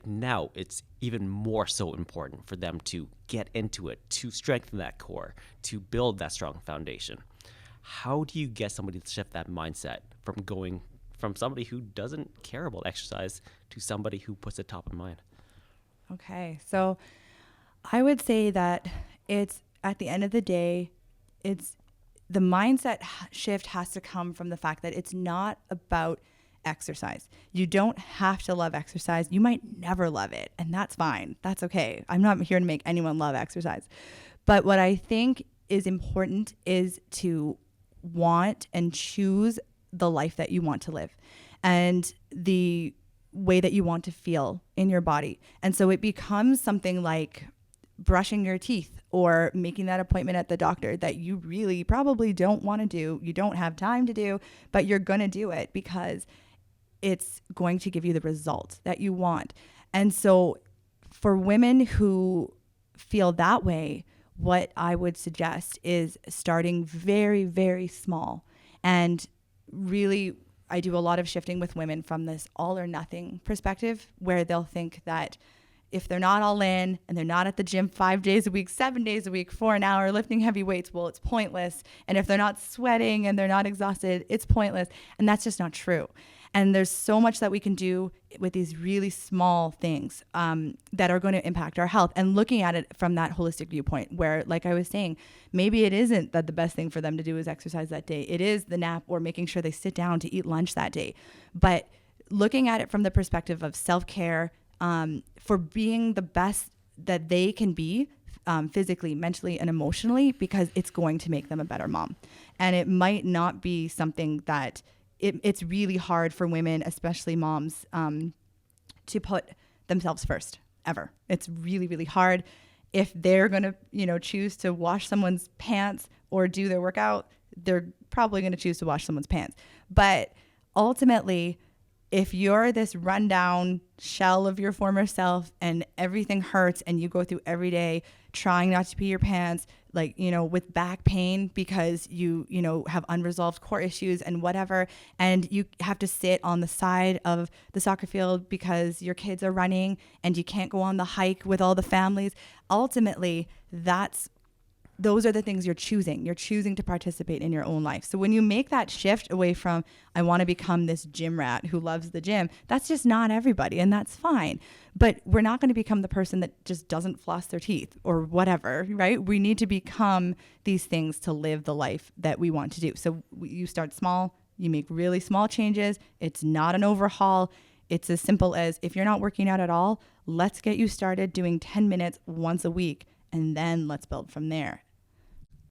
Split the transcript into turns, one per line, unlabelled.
now it's even more so important for them to get into it, to strengthen that core, to build that strong foundation. How do you get somebody to shift that mindset from going from somebody who doesn't care about exercise to somebody who puts it top of mind?
Okay, so I would say that it's at the end of the day, it's the mindset shift has to come from the fact that it's not about exercise. You don't have to love exercise. You might never love it, and that's fine. That's okay. I'm not here to make anyone love exercise. But what I think is important is to want and choose the life that you want to live and the way that you want to feel in your body. And so it becomes something like brushing your teeth or making that appointment at the doctor that you really probably don't want to do, you don't have time to do, but you're going to do it because it's going to give you the result that you want. And so for women who feel that way, what I would suggest is starting very, very small. And really, I do a lot of shifting with women from this all or nothing perspective where they'll think that if they're not all in and they're not at the gym 5 days a week, 7 days a week, for an hour lifting heavy weights, well, it's pointless. And if they're not sweating and they're not exhausted, it's pointless. And that's just not true. And there's so much that we can do with these really small things that are going to impact our health. And looking at it from that holistic viewpoint where, like I was saying, maybe it isn't that the best thing for them to do is exercise that day. It is the nap or making sure they sit down to eat lunch that day. But looking at it from the perspective of self-care, for being the best that they can be physically, mentally, and emotionally, because it's going to make them a better mom. And it might not be something that it's really hard for women, especially moms, to put themselves first ever. It's really, really hard. If they're going to, choose to wash someone's pants or do their workout, they're probably going to choose to wash someone's pants. But ultimately, if you're this rundown shell of your former self and everything hurts and you go through every day trying not to pee your pants, with back pain because you have unresolved core issues and whatever, and you have to sit on the side of the soccer field because your kids are running and you can't go on the hike with all the families, ultimately those are the things you're choosing. You're choosing to participate in your own life. So when you make that shift away from, I want to become this gym rat who loves the gym, that's just not everybody, and that's fine. But we're not going to become the person that just doesn't floss their teeth or whatever, right? We need to become these things to live the life that we want to do. So you start small, you make really small changes. It's not an overhaul. It's as simple as, if you're not working out at all, let's get you started doing 10 minutes once a week. And then let's build from there.